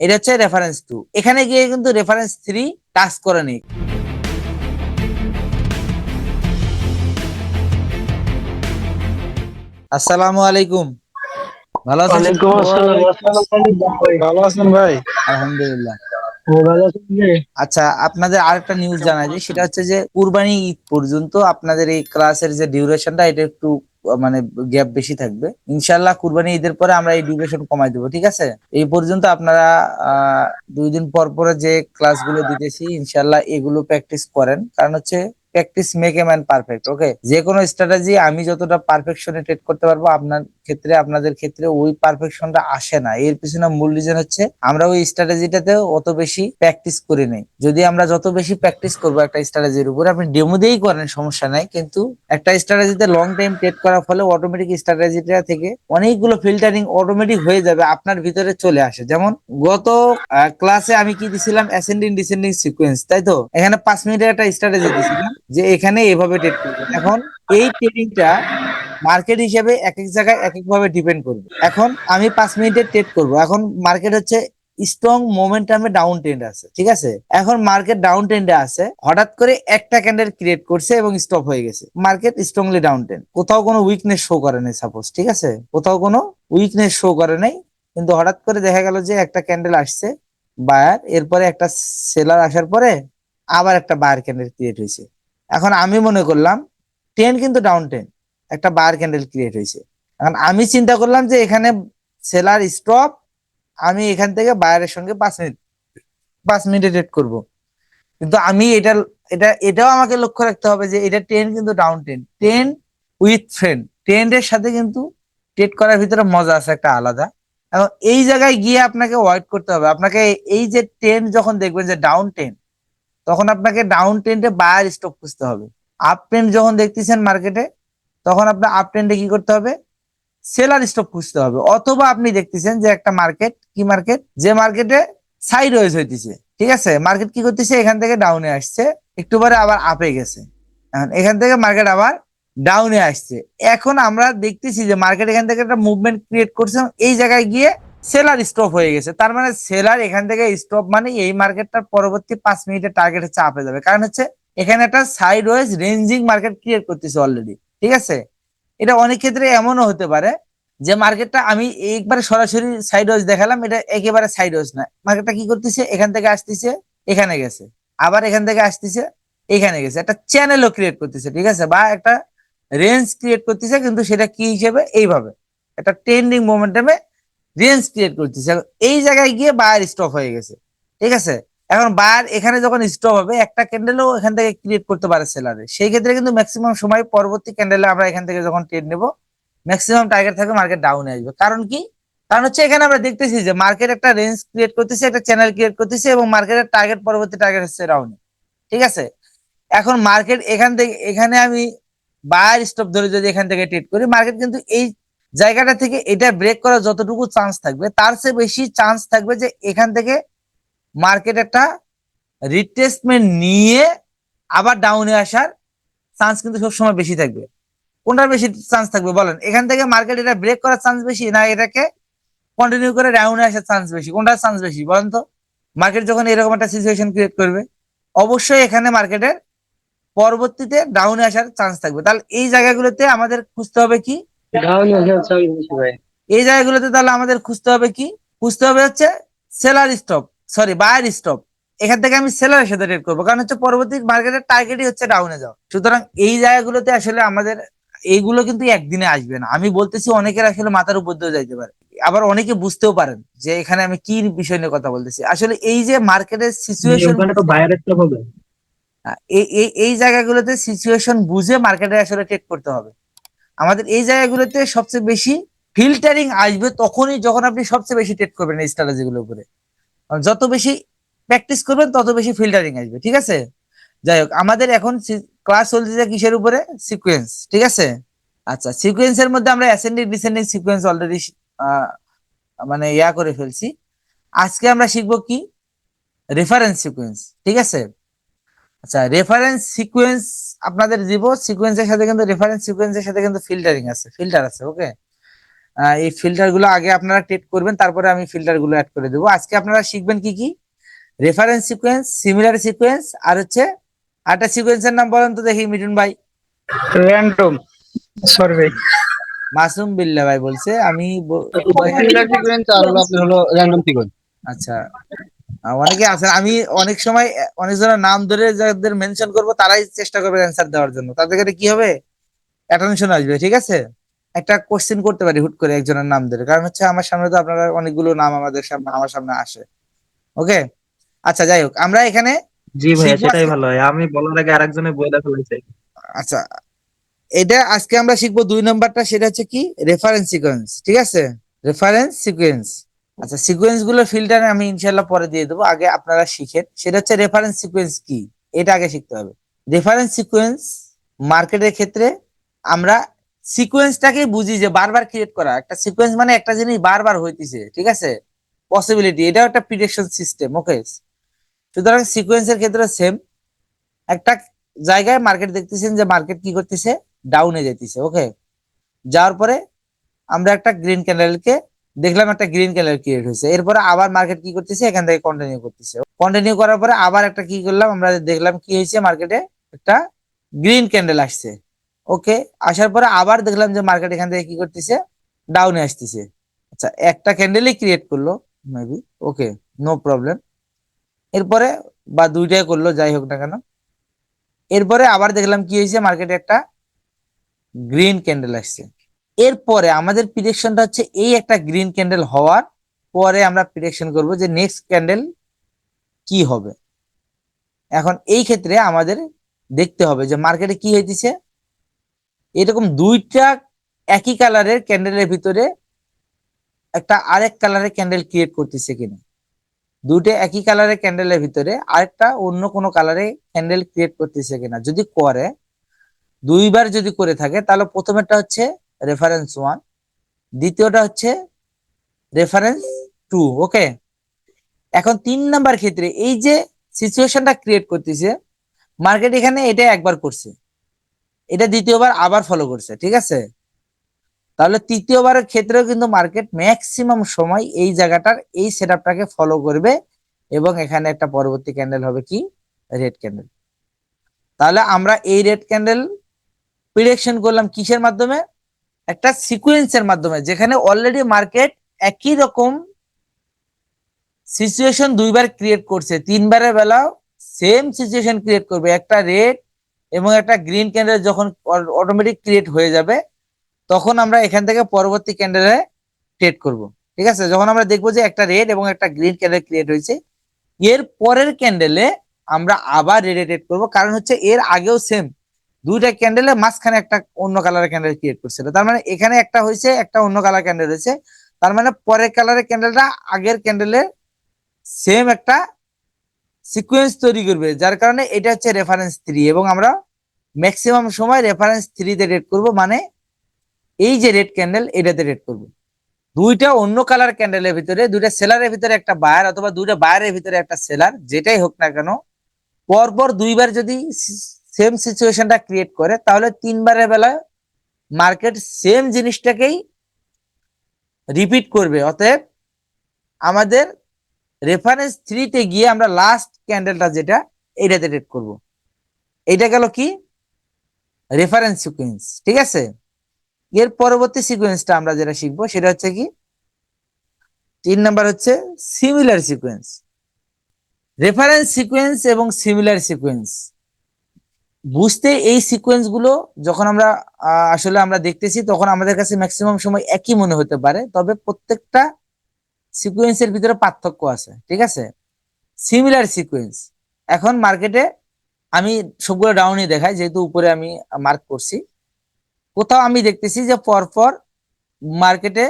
এটা হচ্ছে রেফারেন্স 2। এখানে গিয়ে কিন্তু রেফারেন্স 3 টাচ করে নেই। আসসালামু আলাইকুম, ভালো আছেন ওয়ালাইকুম আসসালাম। ওয়ালাইকুম আসসালামু আসসালাম আলাইকুম ভাই, ভাই। ভালো আছেন ভাই? আলহামদুলিল্লাহ। ভালো আছেন ভাই? আচ্ছা, আপনাদের আরেকটা নিউজ জানাই যে সেটা হচ্ছে যে কুরবানি ঈদ পর্যন্ত আপনাদের এই ক্লাসের যে ডিউরেশনটা এটা একটু মানে গ্যাপ বেশি থাকবে। ইনশাল্লাহ কুরবানি ঈদের পরে আমরা এই ডিউরেশন কমাই দেবো, ঠিক আছে? এই পর্যন্ত আপনারা আহ 2 দিন পর পরে যে ক্লাসগুলো দিতেছি ইনশাল্লাহ এগুলো প্র্যাকটিস করেন, কারণ হচ্ছে practice make a man perfect. Okay, যে কোনো স্ট্র্যাটেজি আমি যতটা পারফেকশনে ট্রেড করতে পারবো আপনার ক্ষেত্রে আপনাদের ক্ষেত্রে ওই পারফেকশনটা আসে না। এর পিছনে মূল রিজন হচ্ছে আমরা ওই স্ট্র্যাটেজিটাতে অত বেশি প্র্যাকটিস করি নাই। যদি আমরা যত বেশি প্র্যাকটিস করবো একটা স্ট্র্যাটেজির উপর, আপনি ডেমো দিয়েই করেন সমস্যা নাই, কিন্তু একটা স্ট্র্যাটেজিতে লং টাইম ট্রেড করার ফলে অটোমেটিক স্ট্র্যাটেজিটা থেকে অনেকগুলো ফিল্টারিং অটোমেটিক হয়ে যাবে, আপনার ভিতরে চলে আসে। যেমন গত ক্লাসে আমি কি দিছিলাম, অ্যাসেন্ডিং ডিসেন্ডিং সিকোয়েন্স, তাই তো? এখানে 5 মিনিটের একটা স্ট্র্যাটেজি দিছিলাম যে এখানে এভাবে ট্রেড করবেন। এখন এই ট্রেডিংটা মার্কেট হিসেবে এক এক জায়গায় এক এক ভাবে ডিপেন্ড করবে। এখন আমি 5 মিনিটের ট্রেড করব, এখন মার্কেট হচ্ছে স্ট্রং মোমেন্টামে ডাউন ট্রেন্ড আছে, ঠিক আছে? এখন মার্কেট ডাউন ট্রেন্ডে আছে, হঠাৎ করে একটা ক্যান্ডেল ক্রিয়েট করছে এবং স্টপ হয়ে গেছে। মার্কেট স্ট্রংলি ডাউন ট্রেন্ড, কোথাও কোনো উইকনেস শো করে নাই, সাপোজ, ঠিক আছে? কোথাও কোনো উইকনেস শো করে নাই, কিন্তু হঠাৎ করে দেখা গেল যে একটা ক্যান্ডেল আসছে বায়ার, এরপরে একটা সেলার আসার পরে আবার একটা বায়ার ক্যান্ডেল ক্রিয়েট হয়েছে। এখন আমি মনে করলাম ট্রেন্ড কিন্তু ডাউন ট্রেন্ড, একটা বার ক্যান্ডেল ক্রিয়েট হয়েছে। এখন আমি চিন্তা করলাম যে এখানে সেলার স্টপ, আমি এখান থেকে বায়ারের সঙ্গে 5 মিনিটে ট্রেড করব। কিন্তু আমি এটাও আমাকে লক্ষ্য রাখতে হবে যে এটা ট্রেন্ড কিন্তু down trend, trend with friend, ট্রেন্ডের সাথে কিন্তু ট্রেড করার ভিতরে মজা আছে একটা আলাদা। এবং এই জায়গায় গিয়ে আপনাকে ওয়েট করতে হবে। আপনাকে এই যে ট্রেন্ড যখন দেখবেন যে ডাউন ট্রেন্ড, তখন আপনাকে ডাউন ট্রেন্ডে বায়ার স্টপ খুঁজতে হবে। আপ ট্রেন্ড যখন দেখতেছেন মার্কেটে, তখন আপনার আপ ট্রেন্ডে কি করতে হবে, সেলার স্টপ খুঁজতে হবে। অথবা আপনি দেখতেছেন যে একটা মার্কেট, কি মার্কেট, যে মার্কেটে সাইড ওয়েজ হইতেছে, ঠিক আছে? মার্কেট কি করতেছে, এখান থেকে ডাউনে আসছে, একটু পরে আবার আপে গেছে, এখন এখান থেকে মার্কেট আবার ডাউনে আসছে। এখন আমরা দেখতেছি যে মার্কেট এখান থেকে একটা মুভমেন্ট ক্রিয়েট করছে, এই জায়গায় গিয়ে সেলার স্টপ হয়ে গেছে। তার মানে সেলার এখান থেকে স্টপ, মানে এই মার্কেটটার পরবর্তী 5 মিনিটের টার্গেট হচ্ছে আপে যাবে, কারণ হচ্ছে এখানে একটা sideways ranging market create করতেছে অলরেডি, ঠিক আছে? এটা অনেক ক্ষেত্রে এমনও হতে পারে যে মার্কেটটা আমি একবারে সরাসরি সাইড ওয়েজ দেখালাম, এটা একেবারে সাইড ওয়েজ না, মার্কেটটা কি করতেছে, এখান থেকে আসতেছে, এখানে গেছে, আবার এখান থেকে আসতেছে, এখানে গেছে, একটা চ্যানেলও ক্রিয়েট করতেছে, ঠিক আছে? বা একটা রেঞ্জ ক্রিয়েট করতেছে, কিন্তু সেটা কি হিসেবে, এইভাবে একটা ট্রেন্ডিং মোমেন্টামে রেঞ্জ ক্রিয়েট করতেছে। এই জায়গায় গিয়ে বায়ার স্টপ হয়ে গেছে, ঠিক আছে? এখন বায়ার এখানে যখন স্টপ হবে, একটা ক্যান্ডেলও এখান থেকে ক্রিয়েট করতে পারে সেলারে, সেই ক্ষেত্রে কিন্তু ম্যাক্সিমাম সময় পরবর্তী ক্যান্ডেলে আমরা এখান থেকে যখন ট্রেড নেব, ম্যাক্সিমাম টার্গেট থাকবে মার্কেট ডাউনে আসবে। কারণ কি, কারণ হচ্ছে এখানে আমরা দেখতেছি যে মার্কেট একটা রেঞ্জ ক্রিয়েট করতেছে, একটা চ্যানেল ক্রিয়েট করতেছে, এবং মার্কেটের টার্গেট, পরবর্তী টার্গেট হচ্ছে ডাউনে, ঠিক আছে? এখন মার্কেট এখান থেকে, এখানে আমি বায়ার স্টপ ধরে যদি এখান থেকে ট্রেড করি, মার্কেট কিন্তু এই জায়গাটা থেকে এটা ব্রেক করার যতটুকু চান্স থাকবে, তার চেয়ে বেশি চান্স থাকবে যে এখান থেকে মার্কেট একটা রিট্রেসমেন্ট নিয়ে আবার ডাউনে আসার চান্স কিন্তু সবসময় বেশি থাকবে। কোনটার বেশি চান্স থাকবে বলেন? এখান থেকে মার্কেট এটা ব্রেক করার চান্স বেশি, না এটাকে কন্টিনিউ করে ডাউনে আসার চান্স বেশি? কোনটার চান্স বেশি বলেন তো? মার্কেট যখন এরকম একটা সিচুয়েশন ক্রিয়েট করবে, অবশ্যই এখানে মার্কেটের পরবর্তীতে ডাউনে আসার চান্স থাকবে। তাহলে এই জায়গাগুলোতে আমাদের খুঁজতে হবে কি, ডাউন আসার চান্স বেশি ভাই। এই জায়গাগুলোতে তাহলে আমাদের খুঁজতে হবে কি, খুঁজতে হবে হচ্ছে seller stop, sorry buyer stop. এখান থেকে আমি সেলারের সাথে ট্রেড করবো, কারণ হচ্ছে পরবর্তী মার্কেটের টার্গেটই হচ্ছে ডাউনে যাওয়া। সুতরাং এই জায়গাগুলোতে আসলে আমাদের এইগুলো কিন্তু একদিনে আসবে না। আমি বলতেছি অনেকের আসলে মাথার উপর দিয়ে যাইতে পারে, আবার অনেকে বুঝতেও পারেন যে এখানে আমি কি বিষয় নিয়ে কথা বলতেছি। আসলে এই যে মার্কেটের সিচুয়েশন, ওখানে তো বাইরে স্টপ হবে। এই এই এই জায়গাগুলোতে সিচুয়েশন বুঝে মার্কেটে আসলে ট্রেড করতে হবে। আমাদের এই জায়গাগুলোতে সবচেয়ে বেশি ফিল্টারিং আসবে তখনই যখন আপনি সবচেয়ে বেশি ট্রেড করবেন এই স্ট্র্যাটেজিগুলোর উপরে। যত বেশি প্র্যাকটিস করবেন তত বেশি ফিল্টারিং আসবে, ঠিক আছে? যাই হোক, আমাদের এখন ক্লাস চলতেছে কিসের উপরে, সিকোয়েন্স, ঠিক আছে? আচ্ছা, সিকোয়েন্সের মধ্যে আমরা অ্যাসেন্ডিং ডিসেন্ডিং সিকোয়েন্স অলরেডি মানে করে ফেলছি। আজকে আমরা শিখবো কি, রেফারেন্স সিকোয়েন্স, ঠিক আছে? আচ্ছা, রেফারেন্স সিকোয়েন্স আপনাদের দিব, সিকোয়েন্সের সাথে কিন্তু রেফারেন্স সিকোয়েন্সের সাথে কিন্তু ফিল্টারিং আছে, ফিল্টার আছে, ওকে? এই ফিল্টার গুলো আগে আপনারা ট্রেড করবেন, তারপরে আমি ফিল্টার গুলো অ্যাড করে দেবো। আজকে আপনারা শিখবেন কি কি, রেফারেন্স সিকোয়েন্স, সিমিলার সিকোয়েন্স, আর হচ্ছে আরেকটা সিকোয়েন্সের নাম বলেন তো দেখি মিঠুন ভাই। র্যান্ডম সরি ভাই। মাসুম বিল্লাহ ভাই বলছে, আমি সিমিলার সিকোয়েন্স আর হলো আপনার হলো র্যান্ডম সিকোয়েন্স। আচ্ছা, অনেকে আছেন, আমি অনেক সময় অনেক জনের নাম ধরে যাদের মেনশন করব তারাই চেষ্টা করবে অ্যান্সার দেওয়ার জন্য, তাদের কাছে কি হবে, অ্যাটেনশন আসবে, ঠিক আছে। একটা কোশ্চেন করতে পারি হুট করে একজনের নাম ধরে, কারণ হচ্ছে আমার সামনে তো আপনারা অনেকগুলো নাম আমাদের সামনে আমার সামনে আসে। ওকে, আচ্ছা যাই হোক, আমরা এখানে জি ভাইয়া, শিখবো সেটাই আজকে। ভালো হয়, আমি বলার আগে আরেকজনে বলে ফেলেছে। আচ্ছা, এটা আজকে আমরা শিখবো 2 নম্বরটা, সেটা হচ্ছে কি, রেফারেন্স সিকোয়েন্স, ঠিক আছে, রেফারেন্স সিকোয়েন্স। আচ্ছা, সিকোয়েন্স গুলো ফিল্টার আমি ইনশাল্লাহ পরে দিয়ে দেবো, আগে আপনারা শিখেন সেটা হচ্ছে রেফারেন্স সিকোয়েন্স কি, এটা আগে শিখতে হবে। রেফারেন্স সিকোয়েন্স মার্কেটের ক্ষেত্রে আমরা সিকোয়েন্সটাকে বুঝি যে বারবার ক্রিয়েট করা, একটা সিকোয়েন্স মানে একটা জিনিস বারবার হইতেছে, ঠিক আছে, পসিবিলিটি, এটাও একটা প্রিডিকশন সিস্টেম। ওকে, সুতরাং সিকোয়েন্সের ক্ষেত্রে সেম, একটা জায়গায় মার্কেট দেখতেছেন যে মার্কেট কি করতেছে, ডাউনে যাইতেছে। ওকে, যাওয়ার পরে আমরা একটা গ্রিন ক্যান্ডেলকে দেখলাম, একটা গ্রিন ক্যান্ডেল ক্রিয়েট হয়েছে, এরপরে আবার মার্কেট কি করতেছে, এখান থেকে কন্টিনিউ করতেছে, কন্টিনিউ করার পরে আবার একটা কি করলাম, আমরা দেখলাম কি হয়েছে, মার্কেটে একটা গ্রিন ক্যান্ডেল আসছে। ওকে, আসার পরে আবার দেখলাম যে মার্কেট এখান থেকে কি করতেছে, ডাউনে আসতেছে। আচ্ছা, একটা ক্যান্ডেলই ক্রিয়েট করলো মেবি, ওকে, নো প্রবলেম। এরপরে বা দুইটাই করলো, যাই হোক না কেন, এরপরে আবার দেখলাম কি হয়েছে, মার্কেটে একটা গ্রিন ক্যান্ডেল আসছে। এরপরে আমাদের প্রিডিকশনটা হচ্ছে এই একটা গ্রিন ক্যান্ডেল হওয়ার পরে আমরা প্রিডিকশন করব যে নেক্সট ক্যান্ডেল কি হবে। এখন এই ক্ষেত্রে আমাদের দেখতে হবে যে মার্কেটে কি হইতেছে, এরকম দুইটা একই কালারের ক্যান্ডেলের ভিতরে একটা আরেক কালারের ক্যান্ডেল ক্রিয়েট করতেছে কিনা, দুইটা একই কালারের ক্যান্ডেলের ভিতরে আরেকটা অন্য কোনো কালারে ক্যান্ডেল ক্রিয়েট করতেছে কিনা, যদি করে, দুইবার যদি করে থাকে, তাহলে প্রথমেরটা হচ্ছে রেফারেন্স 1, দ্বিতীয়টা হচ্ছে রেফারেন্স 2। ওকে, এখন 3 নাম্বার ক্ষেত্রে এই যে সিচুয়েশনটা ক্রিয়েট করতেছে মার্কেট, এখানে এটা একবার করছে, এটা দ্বিতীয়বার আবার ফলো করছে, ঠিক আছে, তাহলে তৃতীয়বারের ক্ষেত্রেও কিন্তু মার্কেট ম্যাক্সিমাম সময় এই জায়গাটার এই সেটআপটাকে ফলো করবে, এবং এখানে একটা পরবর্তী ক্যান্ডেল হবে কি, রেড ক্যান্ডেল। তাহলে আমরা এই রেড ক্যান্ডেল প্রিডিকশন করলাম কিসের মাধ্যমে, একটা সিকোয়েন্সের মাধ্যমে, যেখানে অলরেডি মার্কেট একই রকম সিচুয়েশন দুইবার ক্রিয়েট করছে, 3বারের বেলাও সেম সিচুয়েশন ক্রিয়েট করবে, একটা রেড এবং একটা গ্রিন ক্যান্ডেল যখন অটোমেটিক ক্রিয়েট হয়ে যাবে, তখন আমরা এখান থেকে পরবর্তী ক্যান্ডেলে ট্রেড করব, ঠিক আছে। যখন আমরা দেখবো যে একটা রেড এবং একটা গ্রিন ক্যান্ডেল ক্রিয়েট হয়েছে, এর পরের ক্যান্ডেলে আমরা আবার রেডে ট্রেড করব, কারণ হচ্ছে এর আগেও সেম দুইটা ক্যান্ডেলে মাঝখানে একটা অন্য কালারের ক্যান্ডেল ক্রিয়েট করছিল, তার মানে এখানে একটা হয়েছে, একটা অন্য কালার ক্যান্ডেল হয়েছে, তার মানে পরের কালারের ক্যান্ডেলটা আগের ক্যান্ডেলের সেম একটা সিকোয়েন্স তৈরি করবে, যার কারণে এটা হচ্ছে রেফারেন্স 3, এবং আমরা ম্যাক্সিমাম সময় রেফারেন্স 3-তে রেড করব, মানে এই যে রেড ক্যান্ডেল এটাতে রেড করব। দুইটা অন্য কালার ক্যান্ডেলের ভিতরে, দুইটা সেলারের ভিতরে একটা বায়ার, অথবা দুইটা বায়ারের ভিতরে একটা সেলার, যেটাই হোক না কেন, পরপর দুইবার যদি সেম সিচুয়েশনটা ক্রিয়েট করে, তাহলে 3বারের বেলায় মার্কেট সেম জিনিসটাকেই রিপিট করবে। অতএব আমাদের রেফারেন্স 3-তে গিয়ে আমরা লাস্ট ক্যান্ডেলটা যেটা, এইটাতে ট্রেড করব। এইটা গেল কি, রেফারেন্স সিকোয়েন্স, ঠিক আছে। এর পরবর্তী সিকোয়েন্সটা আমরা যেটা শিখবো সেটা হচ্ছে কি, 3 নাম্বার হচ্ছে সিমিলার সিকোয়েন্স। রেফারেন্স সিকোয়েন্স এবং সিমিলার সিকোয়েন্স বুঝতে, এই সিকোয়েন্স গুলো যখন আমরা আসলে আমরা দেখতেছি, তখন আমাদের কাছে ম্যাক্সিমাম সময় একই মনে হতে পারে, তবে প্রত্যেকটা সিকোয়েন্সের ভিতরে পার্থক্য আছে, ঠিক আছে। সিমিলার সিকোয়েন্স, এখন মার্কেটে আমি সবগুলো ডাউনই দেখাই, যেহেতু উপরে আমি মার্ক করছি, কোথাও আমি দেখতেছি যে পরপর মার্কেটে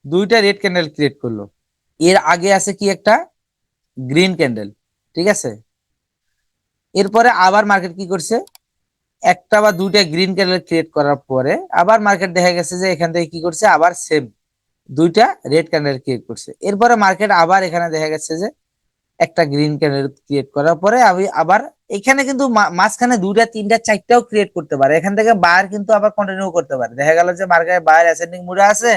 দুইটা রেড ক্যান্ডেল ক্রিয়েট করলো, এর আগে আছে কি একটা গ্রিন ক্যান্ডেল, ঠিক আছে। এরপরে আবার মার্কেট কি করছে, একটা বা দুইটা গ্রিন ক্যান্ডেল ক্রিয়েট করার পরে আবার মার্কেট দেখা গেছে যে এখান থেকে কি করছে, আবার সেম দুইটা রেড ক্যান্ডেল ক্রিয়েট করছে। এরপরে মার্কেট আবার এখানে দেখা গেছে যে একটা গ্রিন ক্যান্ডেল ক্রিয়েট করার পরে আমি আবার এখানে কিন্তু মাঝখানে দুইটা তিনটা চারটাও ক্রিয়েট করতে পারে, এখান থেকে বার কিন্তু আবার কন্টিনিউ করতে পারে। দেখা গেল যে মার্কেটে বার অ্যাসেন্ডিং মুডে আছে,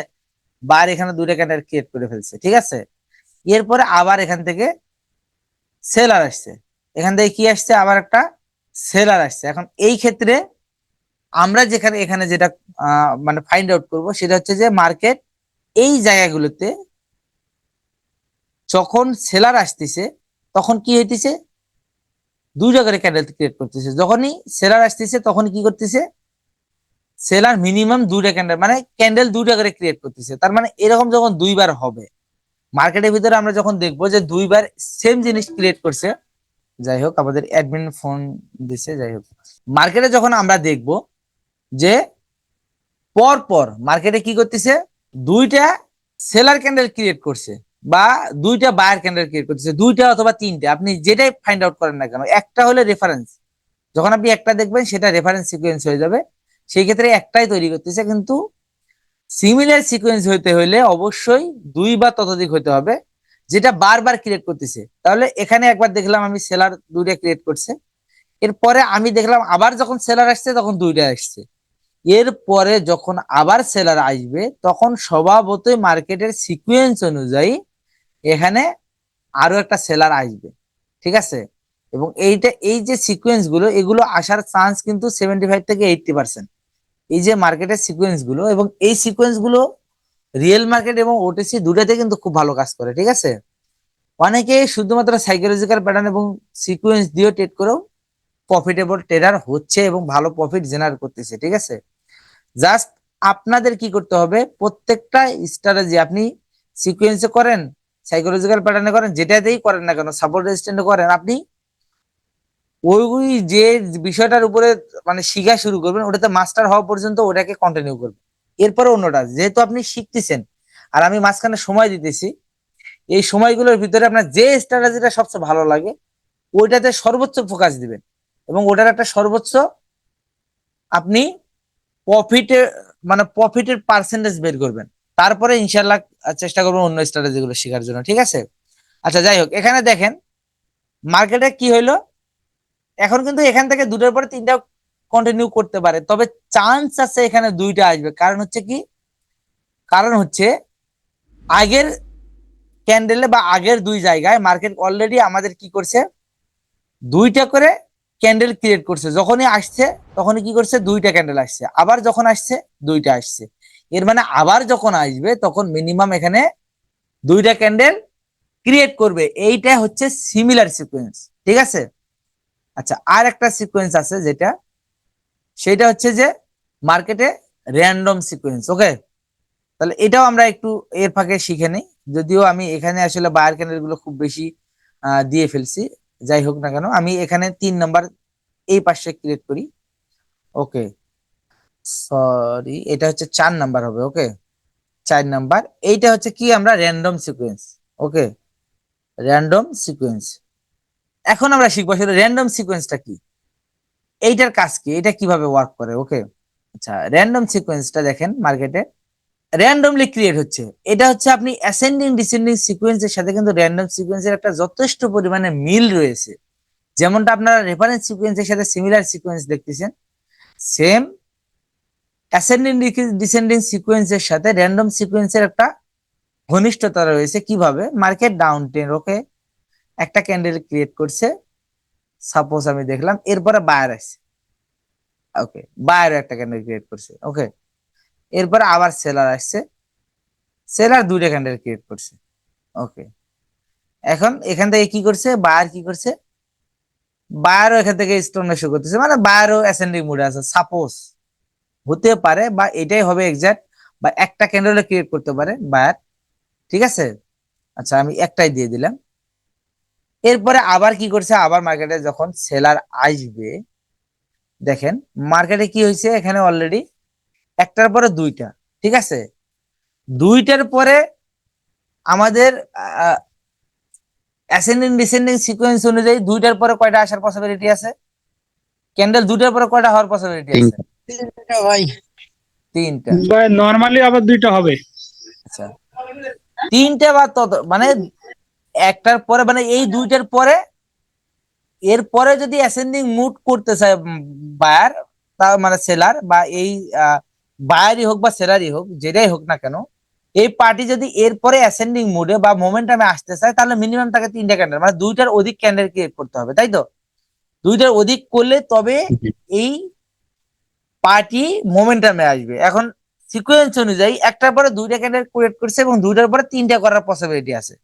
বার এখানে দুইটা ক্যান্ডেল ক্রিয়েট করে ফেলছে, ঠিক আছে। এরপরে আবার এখান থেকে সেলার আসছে, এখান থেকে কি আসছে, আবার একটা সেলার আসছে। এখন এই ক্ষেত্রে আমরা যেখানে এখানে যেটা মানে ফাইন্ড আউট করব সেটা হচ্ছে যে মার্কেট এই জায়গাগুলোতে যখন সেলার আসতেছে তখন কি হইতেছে, দুইটা করে ক্যান্ডেল ক্রিয়েট করতেছে। যখনই সেলার আসতেছে তখন কি করতেছে, সেলার মিনিমাম দুইটা ক্যান্ডেল মানে ক্যান্ডেল দুইটা করে ক্রিয়েট করতেছে। তার মানে এরকম যখন দুইবার হবে মার্কেটের ভিতরে, আমরা যখন দেখবো যে দুইবার সেম জিনিস ক্রিয়েট করছে, যাই হোক আমাদের অ্যাডমিন ফোন দিছে, যাই হোক মার্কেটে যখন আমরা দেখব যে পর পর মার্কেটে কি করতেছে, দুইটা সেলার ক্যান্ডেল ক্রিয়েট করছে বা দুইটা বায়ার ক্যান্ডেল ক্রিয়েট করতেছে, দুইটা অথবা তিনটা, আপনি যেটাই ফাইন্ড আউট করেন না কেন, একটা হলে রেফারেন্স। যখন আপনি একটা দেখবেন সেটা রেফারেন্স সিকোয়েন্স হয়ে যাবে, সেই ক্ষেত্রে একটাই তৈরি করতেছে। কিন্তু সিমিলার সিকোয়েন্স হইতে হলে অবশ্যই দুই বা ততোধিক হতে হবে, যেটা বারবার ক্রিয়েট করতেছে। তাহলে এখানে একবার দেখলাম আমি সেলার দুইটা ক্রিয়েট করছে, এরপরে আমি দেখলাম আবার যখন সেলার আসছে তখন দুইটা আসছে, এরপরে যখন আবার সেলার আসবে তখন স্বভাবতই মার্কেটের সিকোয়েন্স অনুযায়ী এখানে আরো একটা সেলার আসবে, ঠিক আছে। এবং এই যে সিকোয়েন্স গুলো, এগুলো আসার চান্স কিন্তু 75 থেকে 80%। এই যে মার্কেটের সিকোয়েন্স গুলো, এবং এই সিকোয়েন্স গুলো রিয়েল মার্কেট এবং ওটিসি দুটাতে কিন্তু খুব ভালো কাজ করে, ঠিক আছে। অনেকে শুধুমাত্র সাইকোলজিক্যাল প্যাটার্ন এবং সিকোয়েন্স দিয়ে ট্রেড করেও প্রফিটেবল ট্রেডার হচ্ছে এবং ভালো প্রফিট জেনারেট করতেছে, ঠিক আছে। জাস্ট আপনাদের কি করতে হবে, প্রত্যেকটা স্ট্র্যাটেজি আপনি সিকোয়েন্সে করেন, সাইকোলজিক্যাল প্যাটার্নে করেন, যেটাতেই করেন না কেন, সাপোর্ট রেজিস্ট্যান্টে করেন, আপনি ওই যে বিষয়টার উপরে মানে শিখা শুরু করবেন, ওটাতে মাস্টার হওয়া পর্যন্ত ওটাকে কন্টিনিউ করবেন। এরপরে অন্যটা, যেহেতু আপনি শিখতেছেন আর আমি মাঝখানে সময় দিতেছি, এই সময়গুলোর ভিতরে আপনার যে স্ট্র্যাটেজিটা সবচেয়ে ভালো লাগে ওইটাতে সর্বোচ্চ ফোকাস দিবেন এবং ওটার একটা সর্বোচ্চ আপনি প্রফিটের পার্সেন্টেজ বের করবেন। তারপরে ইনশাল্লাহ চেষ্টা করবেন অন্য স্ট্র্যাটেজি গুলো শেখার জন্য, ঠিক আছে। আচ্ছা যাই হোক, এখানে দেখেন মার্কেটে কি হইলো, এখন কিন্তু এখান থেকে দুটোর পরে তিনটা কন্টিনিউ করতে পারে, তবে চান্স আছে এখানে দুইটা আসবে। কারণ হচ্ছে কি, কারণ হচ্ছে আগের ক্যান্ডেলে বা আগের দুই জায়গায় মার্কেট অলরেডি আমাদের কি করছে, দুইটা করে ক্যান্ডেল ক্রিয়েট করছে। যখনই আসছে তখনই কি করছে, দুইটা ক্যান্ডেল আসছে, আবার যখন আসছে দুইটা আসছে। এর মানে আবার যখন আসবে তখন মিনিমাম এখানে দুইটা ক্যান্ডেল ক্রিয়েট করবে। এইটা হচ্ছে সিমিলার সিকোয়েন্স, ঠিক আছে। আচ্ছা, আর একটা সিকোয়েন্স আছে যেটা, সেটা হচ্ছে যে মার্কেটে র্যান্ডম সিকোয়েন্স। ওকে, তাহলে এটাও আমরা একটু এর ফাঁকে শিখে নিই, যদিও আমি এখানে আসলে বায়ার ক্যান্ডেল গুলো খুব বেশি দিয়ে ফেলছি। যাই হোক না কেন, আমি এখানে 3 নাম্বার এই পাশে ক্রিয়েট করি। ওকে, সরি, এটা হচ্ছে 4 নাম্বার হবে। ওকে, 4 নাম্বার, এইটা হচ্ছে কি, আমরা র্যান্ডম সিকোয়েন্স। ওকে, র্যান্ডম সিকোয়েন্স। এখন আমরা শিখবো আসলে র্যান্ডম সিকোয়েন্সটা কি, এইটার কাজ কি, এটা কিভাবে ওয়ার্ক করে। ওকে, আচ্ছা, র্যান্ডম সিকোয়েন্সটা দেখেন মার্কেটে র্যান্ডমলি ক্রিয়েট হচ্ছে। এটা হচ্ছে আপনি অ্যাসেন্ডিং ডিসেন্ডিং সিকোয়েন্সের সাথে কিন্তু র্যান্ডম সিকোয়েন্সের একটা যথেষ্ট পরিমাণে মিল রয়েছে। যেমনটা আপনারা রেফারেন্স সিকোয়েন্সের সাথে সিমিলার সিকোয়েন্স দেখতেছেন, সেম অ্যাসেন্ডিং ডিসেন্ডিং সিকোয়েন্সের সাথে র্যান্ডম সিকোয়েন্সের একটা ঘনিষ্ঠতা রয়েছে। কিভাবে, মার্কেট ডাউন ট্রেন্ড, ওকে, একটা ক্যান্ডেল ক্রিয়েট করছে, সাপোজ আমি দেখলাম, এরপরে বায়ার আসছে, ওকে, বায়ার একটা ক্যান্ডেল ক্রিয়েট করছে, ওকে, এরপরে আবার সেলার আসছে, সেলার দুইটা ক্যান্ডেল ক্রিয়েট করছে, ওকে। এখন এখান থেকে কি করছে, বায়ার কি করছে, বায়ারও এখান থেকে স্ট্রংনেস শো করতেছে, মানে বায়ারও অ্যাসেন্ডিং মুডে আছে, সাপোজ হতে পারে, বা এটাই হবে এক্সাক্ট, বা একটা ক্যান্ডেল ক্রিয়েট করতে পারে বায়ার, ঠিক আছে। আচ্ছা, আমি একটাই দিয়ে দিলাম। এরপরে আবার কি করছে, আবার মার্কেটে যখন সেলার আসবে, দেখেন মার্কেটে কি হয়েছে, এখানে অলরেডি একটার পরে দুইটা, ঠিক আছে। দুইটার পরে আমাদের অ্যাসেন্ডিং ডিসেন্ডিং সিকোয়েন্স অনুযায়ী দুইটার পরে কয়টা আসার পসিবিলিটি আছে, ক্যান্ডেল দুইটার পরে কয়টা হওয়ার পসিবিলিটি আছে, ভাই তিনটা। নর্মালি আবার দুইটা হবে। আচ্ছা, তিনটা বা তত, মানে একটার পরে, মানে এই দুইটার পরে এরপরে যদি অ্যাসেন্ডিং মুড করতে চায় বায়ার, তার মানে সেলার বা এই বায়ারই হোক বা সেলারই হোক, যেটাই হোক না কেন, এই পার্টি যদি এরপরে অ্যাসেন্ডিং মুডে বা মোমেন্টামে আসতে চায়, তাহলে মিনিমাম তাকে 3টা ক্যান্ডেল মানে 2টার অধিক ক্যান্ডেল ক্রিয়েট করতে হবে, তাই তো? 2টার অধিক করলে তবে এই পার্টি মোমেন্টামে আসবে। এখন সিকোয়েন্স অনুযায়ী একটার পরে 2টা ক্যান্ডেল ক্রিয়েট করছে এবং 2টার পরে 3টা করার পসিবিলিটি আছে।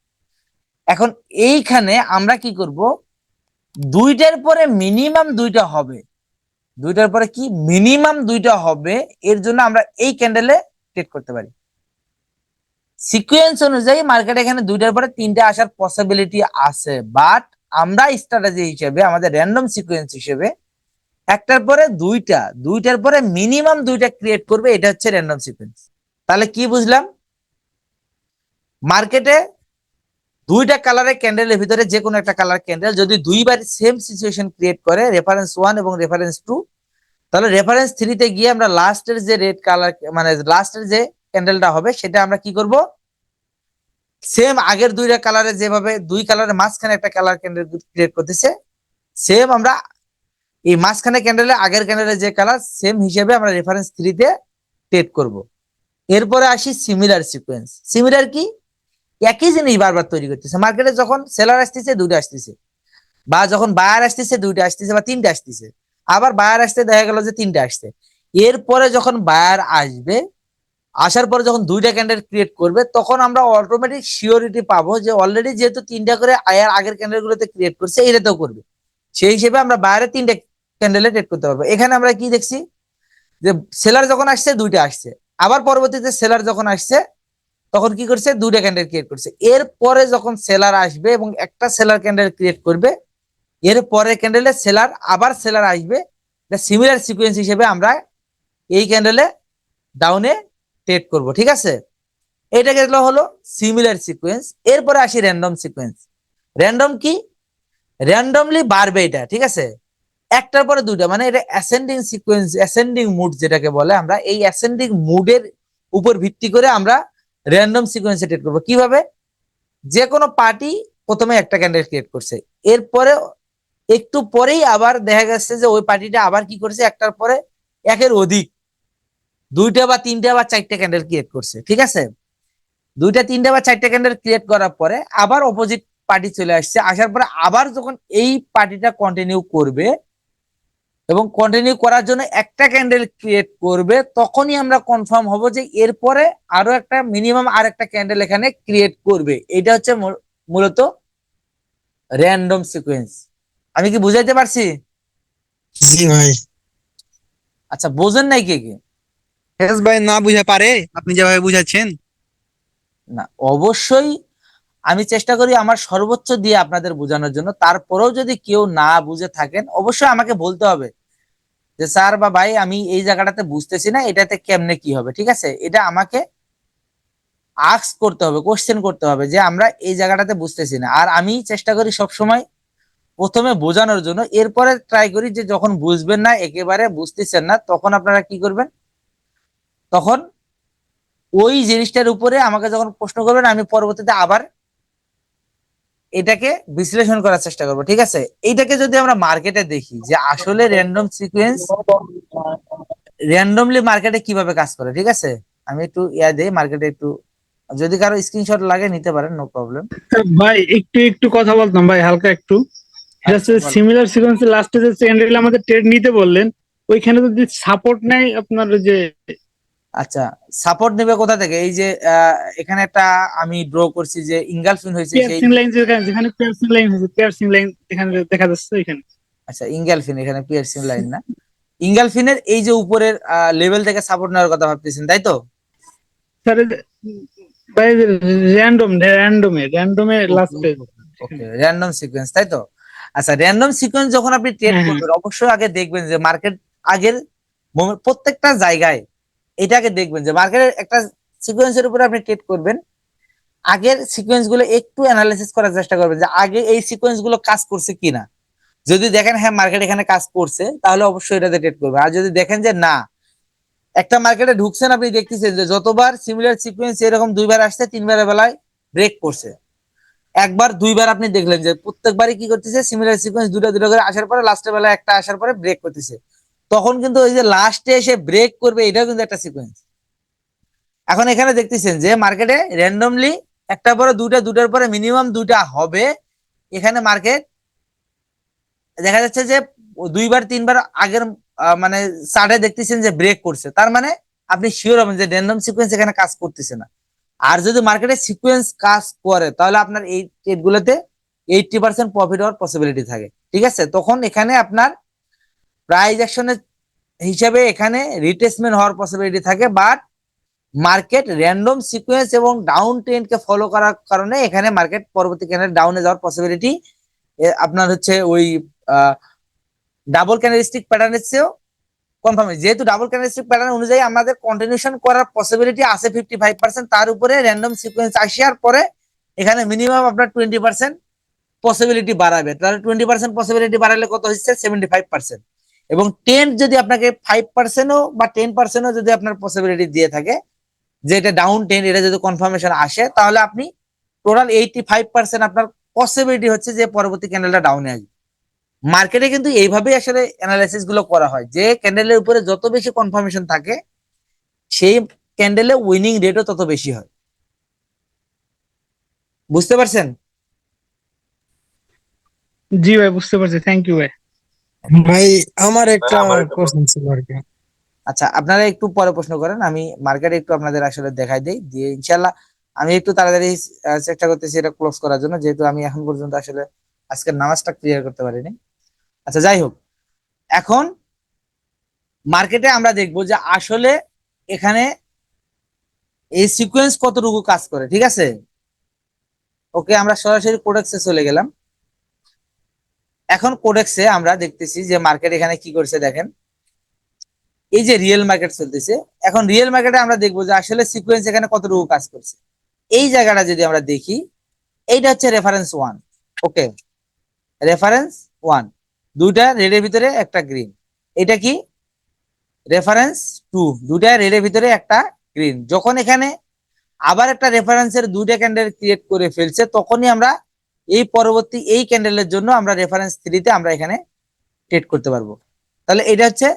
এখন এইখানে আমরা কি করব, 2টার পরে মিনিমাম 2টা হবে, 2টার পরে কি মিনিমাম 2টা হবে, এর জন্য আমরা এই ক্যান্ডেলে ট্রেড করতে পারি। সিকোয়েন্স অনুযায়ী মার্কেটে এখানে 2টার পরে 3টা আসার পসিবিলিটি আছে, বাট আমরা স্ট্র্যাটেজি হিসেবে আমাদের র্যান্ডম সিকোয়েন্স হিসেবে একটার পরে 2টা, 2টার পরে মিনিমাম 2টা ক্রিয়েট করবে, এটা হচ্ছে র্যান্ডম সিকোয়েন্স। তাহলে কি বুঝলাম, মার্কেটে 2টা কালারের ক্যান্ডেলের ভিতরে যে কোনো একটা কালার ক্যান্ডেল যদি 2বার সেম সিচুয়েশন ক্রিয়েট করে, রেফারেন্স 1 এবং রেফারেন্স 2, তাহলে রেফারেন্স 3 তে গিয়ে আমরা লাস্টের যে রেড কালার মানে লাস্টের যে ক্যান্ডেলটা হবে সেটা আমরা কি করব, সেম আগের 2টা কালারে যেভাবে 2 কালারের মাঝখানে একটা কালার ক্যান্ডেল ক্রিয়েট করতেছে, সেম আমরা এই মাঝখানে ক্যান্ডেলে আগের ক্যান্ডেলের যে কালার সেম হিসেবে আমরা রেফারেন্স 3 তে ট্রেড করব। এরপরে আসি সিমিলার সিকোয়েন্স। সিমিলার কি, একই জিনিস বারবার তৈরি করতেছে। মার্কেটে যখন সেলার আসতেছে 2টা আসতেছে, বা যখন বায়ার আসতেছে 2টা আসতেছে বা 3টা আসতেছে, আবার বায়ার আসতে দেখা গেল যে 3টা আসছে। এরপরে যখন বায়ার আসবে, আসার পরে যখন 2টা ক্যান্ডেল ক্রিয়েট করবে, তখন আমরা অটোমেটিক সিওরিটি পাবো যে অলরেডি যেহেতু 3টা করে আয়ার আগের ক্যান্ডেল গুলোতে ক্রিয়েট করছে, এটাতেও করবে। সেই হিসেবে আমরা বায়ারে 3টা ক্যান্ডেলে ট্রেড করতে পারবো। এখানে আমরা কি দেখছি যে সেলার যখন আসছে 2টা আসছে, আবার পরবর্তীতে সেলার যখন আসছে তখন কি করছে, 2টা ক্যান্ডেল ক্রিয়েট করছে। এরপরে যখন সেলার আসবে এবং একটা সেলার ক্যান্ডেল ক্রিয়েট করবে, এর পরের ক্যান্ডেলে সেলার আবার সেলার আসবে, সিমিলার সিকোয়েন্স হিসেবে আমরা এই ক্যান্ডেলে ডাউনে ট্রেড করব। ঠিক আছে, এটা গেল হলো সিমিলার সিকোয়েন্স। এরপরে আসি র্যান্ডম সিকোয়েন্স। র্যান্ডম কি, র্যান্ডমলি বাড়বে এটা, ঠিক আছে, একটার পরে 2টা, মানে এটা অ্যাসেন্ডিং সিকোয়েন্স, অ্যাসেন্ডিং মুড যেটাকে বলে, আমরা এই অ্যাসেন্ডিং মুডের উপর ভিত্তি করে আমরা র্যান্ডম সিকোয়েন্সে ট্রেড করবো। কিভাবে, যে কোনো পার্টি প্রথমে একটা ক্যান্ডেল ক্রিয়েট করছে, এরপরে একটু পরেই আবার দেখা গেছে যে ওই পার্টিটা আবার কি করছে, একটার পরে একের অধিক 2টা বা 3টা বা 4টা ক্যান্ডেল ক্রিয়েট করছে। ঠিক আছে, 2টা 3টা বা 4টা ক্যান্ডেল ক্রিয়েট করার পরে আবার অপোজিট পার্টি চলে আসছে, আসার পরে আবার যখন এই পার্টিটা কন্টিনিউ করবে এবং কন্টিনিউ করার জন্য একটা ক্যান্ডেল ক্রিয়েট করবে, তখনই আমরা কনফার্ম হব যে এরপরে আরো একটা মিনিমাম আর একটা ক্যান্ডেল এখানে ক্রিয়েট করবে। এটা হচ্ছে মূলত র্যান্ডম সিকোয়েন্স। আমি কি বুঝাইতে পারছি? জি ভাই। আচ্ছা, বোঝেন নাই কে কে? হেস ভাই, না বুঝা পারে আপনি যেভাবে বুঝাচ্ছেন। না, অবশ্যই আমি চেষ্টা করি আমার সর্বোচ্চ দিয়ে আপনাদের বোঝানোর জন্য। তারপরেও যদি কেউ না বুঝে থাকেন, অবশ্যই আমাকে বলতে হবে যে স্যার বা ভাই আমি এই জায়গাটাতে বুঝতেছি না, এটাতে কেমনে কি হবে। ঠিক আছে, এটা আমাকে আস্ক করতে হবে, কোশ্চেন করতে হবে যে আমরা এই জায়গাটাতে বুঝতেছি না। আর আমি চেষ্টা করি সব সময় প্রথমে বোঝানোর জন্য, এরপরে ট্রাই করি যে যখন বুঝবেন না, একেবারে বুঝতেছেন না, তখন আপনারা কি করবেন, তখন ওই জিনিসটার উপরে আমাকে যখন প্রশ্ন করবেন, আমি পরবর্তীতে আবার এটাকে বিশ্লেষণ করার চেষ্টা করবো। ঠিক আছে, এইটাকে যদি আমরা মার্কেটে দেখি যে আসলে র্যান্ডম সিকোয়েন্স র্যান্ডমলি মার্কেটে কিভাবে কাজ করে। ঠিক আছে, আমি একটু দেই মার্কেটে একটু, যদি কারো স্ক্রিনশট লাগে নিতে পারেন, নো প্রবলেম। ভাই একটু একটু কথা বলতাম ভাই, হালকা একটু। এটা হচ্ছে আচ্ছা, বলেন। সিমিলার সিকোয়েন্সে লাস্টে যে ক্যান্ডেল আমাদের ট্রেড নিতে বললেন, ওইখানে যদি সাপোর্ট নেয় আপনার ওই যে আচ্ছা, সাপোর্ট নেবে কোথা থেকে? এই যে এখানে একটা আমি ড্র করছি যে ইঙ্গালফিন হয়েছে সেই, পিয়ারসিং লাইন, যেখানে যেখানে পিয়ারসিং লাইন হয়েছে, পিয়ারসিং লাইন এখানে দেখা যাচ্ছে এখানে। আচ্ছা ইঙ্গালফিন, এখানে পিয়ারসিং লাইন না, ইঙ্গালফিনের এই যে উপরের লেভেল থেকে সাপোর্ট নেওয়ার কথা ভাবতেছেন, তাই তো? স্যার ভাই, র্যান্ডমে লাস্টে। ওকে, র্যান্ডম সিকোয়েন্স, তাই তো? আচ্ছা, র্যান্ডম সিকোয়েন্স যখন আপনি ট্রেড হ্যাঁ, করবেন, অবশ্যই আগে দেখবেন যে মার্কেট আগের প্রত্যেকটা জায়গায় এটাকে দেখবেন যে মার্কেটের একটা সিকোয়েন্সের উপরে আপনি ট্রেড করবেন, আগের সিকোয়েন্স গুলো একটু অ্যানালাইসিস করার চেষ্টা করবেন যে আগে এই সিকোয়েন্স গুলো কাজ করছে কিনা। যদি দেখেন হ্যাঁ মার্কেট এখানে কাজ করছে, তাহলে অবশ্যই এটাতে ট্রেড করবে। আর যদি দেখেন যে না, একটা মার্কেটে ঢুকছেন, আপনি দেখতেছেন যে যতবার সিমিলার সিকোয়েন্স এরকম 2বার আসছে, 3বারের বেলায় ব্রেক করছে, একবার দুইবার আপনি দেখলেন যে প্রত্যেকবারই কি করতেছে, সিমিলার সিকোয়েন্স দুটা দুটা করে আসার পরে লাস্টের বেলা একটা আসার পরে ব্রেক করতেছে। তখন কিন্তু ওই যে লাস্টে এসে ব্রেক করবে, এটাও কিন্তু একটা সিকোয়েন্স। এখন এখানে দেখতেছেন যে মার্কেটে র্যান্ডমলি একটা পরে দুটা, দুটার পরে মিনিমাম দুটা হবে। এখানে মার্কেট দেখা যাচ্ছে যে দুইবার তিনবার আগের মানে চার্টে দেখতেছেন যে ব্রেক করছে, তার মানে আপনি শিওর হবেন যে র্যান্ডম সিকোয়েন্স এখানে কাজ করতেছে না। আর যদি মার্কেটে সিকোয়েন্স কাজ করে তাহলে আপনার এই ট্রেড গুলোতে 80% প্রফিট হওয়ার পসিবিলিটি থাকে। ঠিক আছে, তখন এখানে আপনার প্রাইস অ্যাকশনের হিসাবে এখানে রিটেসমেন্ট হওয়ার পসিবিলিটি থাকে, বাট মার্কেট র্যান্ডম সিকোয়েন্স এবং ডাউন ট্রেন্ডকে ফলো করার কারণে এখানে মার্কেট পরবর্তী ক্যান্ডেল ডাউনে যাওয়ার পসিবিলিটি আপনার হচ্ছে ওই ডাবল ক্যান্ডেলস্টিক প্যাটার্নের চেয়েও কনফার্ম। যেহেতু ডাবল ক্যান্ডেলস্টিক প্যাটার্ন অনুযায়ী আমাদের কন্টিনিউশন করার পসিবিলিটি আছে 55%, তার উপরে র্যান্ডম সিকোয়েন্স আসার পরে এখানে মিনিমাম আপনার 20% পসিবিলিটি বাড়াবে। তাহলে 20% পসিবিলিটি বাড়ালে কত হচ্ছে 75%। এবং 10 যদি আপনাকে 5%ও বা 10%ও যদি আপনার পসিবিলিটি দিয়ে থাকে যে এটা ডাউন 10, এটা যদি কনফার্মেশন আসে, তাহলে আপনি টোটাল 85% আপনার পসিবিলিটি হচ্ছে যে পরবর্তী ক্যান্ডেলটা ডাউনে আসবে। মার্কেটে কিন্তু এইভাবেই আসলে অ্যানালাইসিস গুলো করা হয়, যে ক্যান্ডেলের উপরে যত বেশি কনফার্মেশন থাকে সেই ক্যান্ডেলে উইনিং রেটও তত বেশি হয়। বুঝতে পারছেন? জি ভাই, বুঝতে পারছি, থ্যাংক ইউ ভাই। ভাই আমার একটা কোশ্চেন ছিল আর কি। আচ্ছা, আপনারা একটু পরে প্রশ্ন করেন, আমি মার্কেটে একটু আপনাদের আসলে দেখাই দেই, দিয়ে ইনশাল্লাহ আমি একটু তাড়াতাড়ি চেষ্টা করতেছি এটা ক্লোজ করার জন্য, যেহেতু আমি এখন পর্যন্ত আসলে আজকের নামাজটা ক্লিয়ার করতে পারিনি। আচ্ছা, যাই হোক, এখন মার্কেটে আমরা দেখবো যে আসলে এখানে এই সিকোয়েন্স কতটুকু কাজ করে। ঠিক আছে, ওকে, আমরা সরাসরি কোডেক্সে চলে গেলাম। এখন কোডেক্সে আমরা দেখতেছি যে মার্কেট এখানে কি করছে দেখেন, এই যে রিয়েল মার্কেট চলতেছে, এখন রিয়েল মার্কেটে আমরা দেখবো যে আসলে সিকোয়েন্স এখানে কতটুকু কাজ করছে। এই জায়গাটা যদি আমরা দেখি, এইটা হচ্ছে রেফারেন্স 1। ওকে, রেফারেন্স 1, দুইটা রেডের ভিতরে একটা গ্রিন। এটা কি রেফারেন্স 2, দুইটা রেডের ভিতরে একটা গ্রিন। যখন এখানে আবার একটা রেফারেন্সের দুইটা ক্যান্ডেল ক্রিয়েট করে ফেলছে, তখনই আমরা এই পরবর্তী এই ক্যান্ডেলের জন্য আমরা রেফারেন্স 3-তে আমরা এখানে ট্রেড করতে পারবো। তাহলে এটা হচ্ছে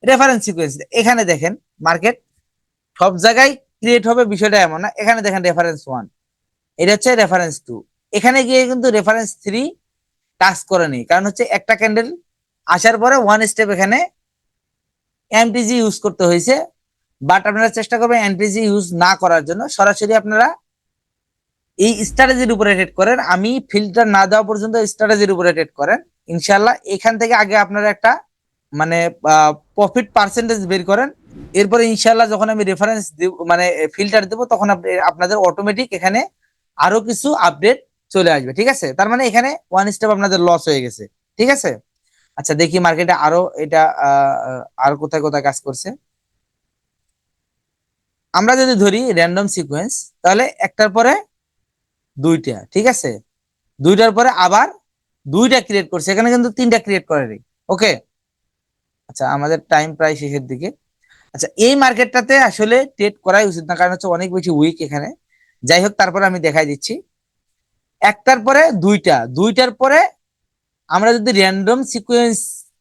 রেফারেন্স সিকোয়েন্স। এখানে দেখেন মার্কেট সব জায়গায় ক্রিয়েট হবে বিষয়টা এমন না। এখানে দেখেন রেফারেন্স 1, এটা হচ্ছে রেফারেন্স 2, এখানে গিয়ে কিন্তু রেফারেন্স 3 টাচ করেনি, কারণ হচ্ছে একটা ক্যান্ডেল আসার পরে ওয়ান স্টেপ এখানে এমটিজি ইউজ করতে হয়েছে। বাট আপনারা চেষ্টা করবেন এমটিজি ইউজ না করার জন্য, সরাসরি আপনারা এই স্ট্র্যাটেজির উপরে ট্রেড করেন। আমি ফিল্টার না দেওয়া পর্যন্ত স্ট্র্যাটেজির উপরে ট্রেড করেন ইনশাল্লাহ। এখান থেকে আগে আপনারা একটা মানে প্রফিট পার্সেন্টেজ বের করেন, এরপরে ইনশাল্লাহ যখন আমি রেফারেন্স মানে ফিল্টার দেবো, তখন আপনাদের অটোমেটিক এখানে আরো কিছু আপডেট চলে আসবে। ঠিক আছে, তার মানে এখানে ওয়ান স্টেপ আপনাদের লস হয়ে গেছে। ঠিক আছে, আচ্ছা দেখি মার্কেটে আরো এটা আর কোথায় কোথায় কাজ করছে। আমরা যদি ধরি র্যান্ডম সিকোয়েন্স, তাহলে একটার পরে দুইটা, ঠিক আছে, দুইটার পরে আবার দুইটা ক্রিয়েট করছে, এখানে কিন্তু তিনটা ক্রিয়েট করেনি। ওকে, আচ্ছা আমাদের টাইম প্রায় শেষের দিকে। আচ্ছা, এই মার্কেটটাতে আসলে ট্রেড করাই উচিত না, কারণ হচ্ছে অনেক বেশি উইক এখানে। যাই হোক, তারপরে আমি দেখাই দিচ্ছি। একটার পরে দুইটা, দুইটার পরে আমরা যদি র্যান্ডম সিকোয়েন্স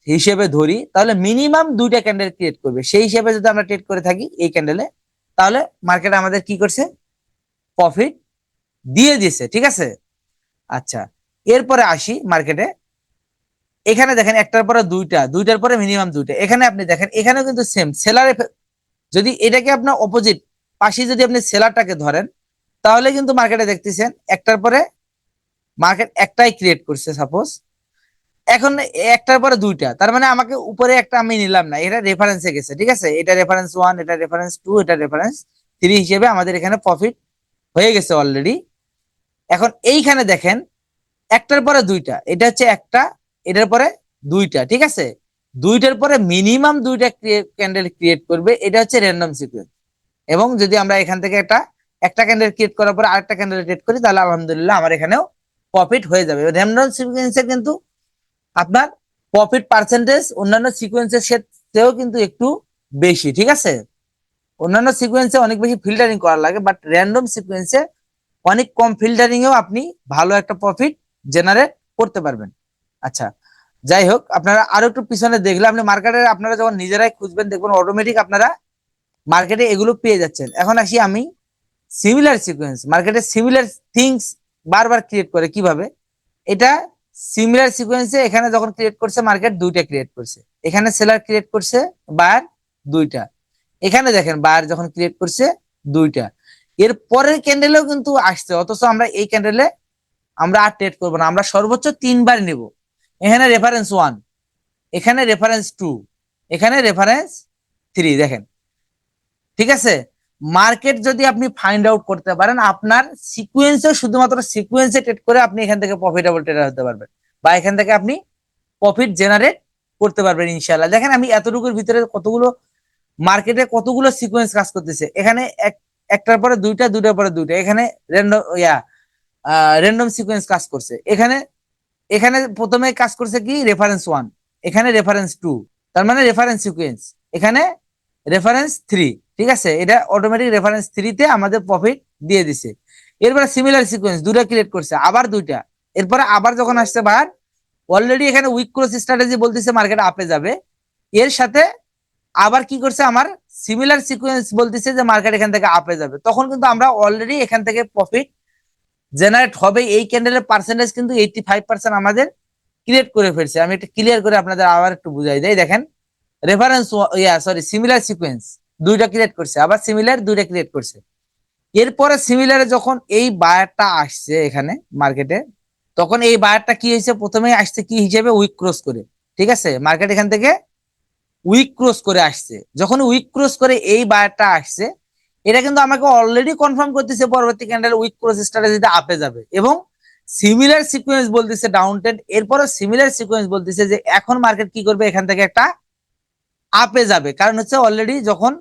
হিসেবে ধরি, তাহলে মিনিমাম দুইটা ক্যান্ডেল ক্রিয়েট করবে। সেই হিসেবে যদি আমরা ট্রেড করে থাকি এই ক্যান্ডেলে, তাহলে মার্কেট আমাদের কি করছে, প্রফিট দিয়ে দিয়েছে। ঠিক আছে, আচ্ছা এরপরে আসি মার্কেটে। এখানে দেখেন একটার পরে দুইটা, দুইটার পরে মিনিমাম দুইটা। এখানে আপনি দেখেন এখানেও কিন্তু সেম সেলার, যদি এটাকে আপনার অপোজিট পাশে যদি আপনি সেলারটাকে ধরেন, তাহলে কিন্তু মার্কেটে দেখতেছেন একটার পরে মার্কেট একটাই ক্রিয়েট করছে সাপোজ, এখন একটার পরে দুইটা, তার মানে আমাকে উপরে একটা আমি নিলাম না, এটা রেফারেন্সে গেছে। ঠিক আছে, এটা রেফারেন্স 1, এটা রেফারেন্স 2, এটা রেফারেন্স 3 হিসেবে আমাদের এখানে প্রফিট হয়ে গেছে অলরেডি। এখন এইখানে দেখেন একটার পরে দুইটা, এটা হচ্ছে একটা, এটার পরে দুইটা। ঠিক আছে, দুইটার পরে মিনিমাম দুইটা ক্যান্ডেল ক্রিয়েট করবে, এটা হচ্ছে র্যান্ডম সিকোয়েন্স। এবং যদি আমরা এখান থেকে একটা ক্যান্ডেল ক্রিয়েট করার পরে আরেকটা ক্যান্ডেল ক্রিয়েট করি, তাহলে আলহামদুলিল্লাহ আমার এখানেও প্রফিট হয়ে যাবে। র্যান্ডম সিকোয়েন্সে কিন্তু আপনার প্রফিট পার্সেন্টেজ অন্যান্য সিকোয়েন্সের সাথেও কিন্তু একটু বেশি। ঠিক আছে, অন্যান্য সিকোয়েন্সে অনেক বেশি ফিল্টারিং করা লাগে, বাট র্যান্ডম সিকোয়েন্সে অনেক কম ফিল্টারিং এও আপনি ভালো একটা প্রফিট জেনারেট করতে পারবেন। আচ্ছা, যাই হোক, আপনারা আরো একটু পিছনে দেখলে আপনি মার্কেটে আপনারা যখন নিজেরাই খুঁজবেন দেখবেন অটোমেটিক আপনারা মার্কেটে এগুলো পেয়ে যাচ্ছেন। এখন আসি আমি সিমিলার সিকোয়েন্স, মার্কেটে সিমিলার থিংস বারবার ক্রিয়েট করে কিভাবে। এটা সিমিলার সিকোয়েন্সে এখানে যখন ক্রিয়েট করছে মার্কেট দুইটা ক্রিয়েট করছে, এখানে সেলার ক্রিয়েট করছে, বায়ার দুইটা, এখানে দেখেন বায়ার যখন ক্রিয়েট করছে দুইটা, এর পরের ক্যান্ডেলেও কিন্তু আসছে, অথচ আমরা এই ক্যান্ডেলে আমরা আর ট্রেড করবো না, আমরা সর্বোচ্চ 3 বার নেব। এখানে রেফারেন্স 1, এখানে রেফারেন্স 2, এখানে রেফারেন্স 3, দেখেন। ঠিক আছে, মার্কেট যদি আপনি ফাইন্ড আউট করতে পারেন, আপনার সিকোয়েন্সে শুধুমাত্র সিকোয়েন্সে ট্রেড করে আপনি এখান থেকে প্রফিটেবল ট্রেডার হতে পারবেন, বা এখান থেকে আপনি প্রফিট জেনারেট করতে পারবেন ইনশাআল্লাহ। দেখেন আমি এতটুকুর ভিতরে কতগুলো মার্কেটে কতগুলো সিকোয়েন্স কাজ করতেছে, এখানে একটার পরে দুইটা, দুইটার পরে দুইটা, এখানে র্যান্ডম সিকোয়েন্স কাজ করছে, এখানে এখানে প্রথমে কাজ করছে কি রেফারেন্স 1, এখানে রেফারেন্স 2, তার মানে রেফারেন্স সিকোয়েন্স, এখানে রেফারেন্স 3। ঠিক আছে, এটা অটোমেটিক রেফারেন্স 3 তে আমাদের প্রফিট দিয়ে দিছে। এরপরে সিমিলার সিকোয়েন্স দুটো ক্রিয়েট করছে, আবার দুইটা, এরপরে আবার যখন আসছে বার, অলরেডি এখানে উইক ক্রস স্ট্র্যাটেজি বলতেছে মার্কেট আপে যাবে, এর সাথে আবার কি করছে আমার সিমিলার সিকোয়েন্স বলতেছে যে মার্কেট এখান থেকে আপে যাবে, তখন কিন্তু আমরা অলরেডি এখান থেকে প্রফিট জেনারেট হবে। এই ক্যান্ডেলের পার্সেন্টেজ কিন্তু 85% আমাদের ক্রিয়েট করে ফেলছে। আমি এটা ক্লিয়ার করে আপনাদের আবার একটু বুঝাই দেই। দেখেন রেফারেন্স সিমিলার সিকোয়েন্স দুইটা ক্রিয়েট করছে, আবার সিমিলার দুইটা ক্রিয়েট করছে, এরপরে সিমিলারে যখন এই বায়ারটা আসছে এখানে মার্কেটে, তখন এই বায়ারটা কি হয়েছে, প্রথমে আসছে কি হিসেবে উইক ক্রস করে। ঠিক আছে, মার্কেট এখান থেকে উইক ক্রস করে আসছে, যখন উইক ক্রস করে এই বায়ারটা আসছে, এটা কিন্তু আমাকে অলরেডি কনফার্ম করতেছে পরবর্তী ক্যান্ডেল উইক ক্রস স্ট্র্যাটেজিতে আপে যাবে, এবং সিমিলার সিকোয়েন্স বলতেছে ডাউন ট্রেন্ড, এরপরে সিমিলার সিকোয়েন্স বলতেছে যে এখন মার্কেট কি করবে, এখান থেকে একটা আপে যাবে। কারণ হচ্ছে অলরেডি যখন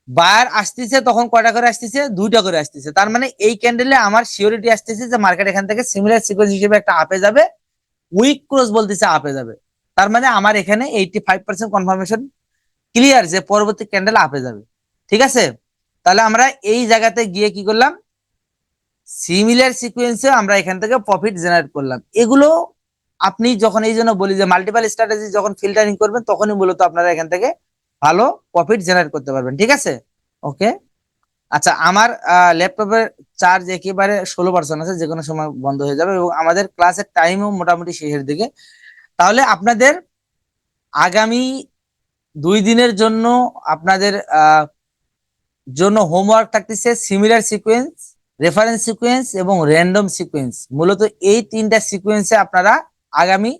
বায়ার আসতেছে তখন কয়টা করে আসতেছে, দুইটা করে আসতেছে, তার মানে এই ক্যান্ডেলে আমার সিওরিটি আসতেছে যে মার্কেট এখান থেকে সিমিলার সিকোয়েন্স হিসেবে একটা আপে যাবে, উইক ক্রস বলতেছে আপে যাবে, তার মানে আমার এখানে 85% কনফার্মেশন ক্লিয়ার যে পরবর্তী ক্যান্ডেল আপে যাবে। ঠিক আছে, তাহলে আমরা এই জায়গাতে গিয়ে কি করলাম, সিমিলার সিকোয়েন্সে আমরা এখান থেকে প্রফিট জেনারেট করলাম। এগুলো আপনি যখন, এই জন্য বলি যে মাল্টিপল স্ট্র্যাটেজি যখন ফিল্টারিং করবেন তখনই মূলত আপনারা এখান থেকে ভালো প্রফিট জেনারেট করতে পারবেন। ঠিক আছে, ওকে। আচ্ছা, আমার ল্যাপটপের চার্জ একেবারে 16% আছে, যে কোনো সময় বন্ধ হয়ে যাবে, এবং আমাদের ক্লাসের টাইমও মোটামুটি শেষের দিকে। তাহলে আপনাদের আগামী 2 দিনের জন্য আপনাদের জন্য হোমওয়ার্ক থাকতেছে সিমিলার সিকোয়েন্স, রেফারেন্স সিকোয়েন্স এবং র্যান্ডম সিকোয়েন্স। মূলত এই 3টা সিকোয়েন্সে আপনারা আগামী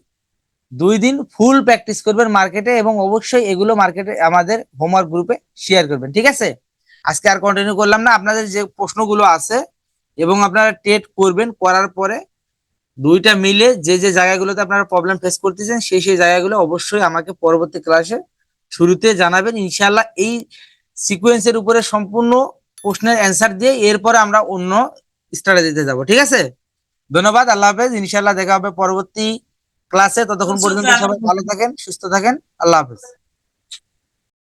2 দিন ফুল প্র্যাকটিস করবেন মার্কেটে, এবং অবশ্যই এগুলো মার্কেটে আমাদের হোমওয়ার্ক গ্রুপে শেয়ার করবেন। ঠিক আছে, আজকে আর কন্টিনিউ করলাম না, আপনাদের যে প্রশ্নগুলো আছে এবং আপনারা ট্রেড করবেন, করার পরে দুইটা মিলে যে যে জায়গাগুলোতে আপনারা প্রবলেম ফেস করতেছেন সেই সেই জায়গাগুলো অবশ্যই আমাকে পরবর্তী ক্লাসে শুরুতে জানাবেন। ইনশাআল্লাহ এই সিকোয়েন্সের উপরে সম্পূর্ণ প্রশ্নের অ্যান্সার দিয়ে এরপরে আমরা অন্য স্ট্র্যাটেজিতে যাব। ঠিক আছে, ধন্যবাদ, আল্লাহ হাফেজ। ইনশাআল্লাহ দেখা হবে পরবর্তী ক্লাসে, ততক্ষণ পর্যন্ত সবাই ভালো থাকেন, সুস্থ থাকেন, আল্লাহ হাফেজ।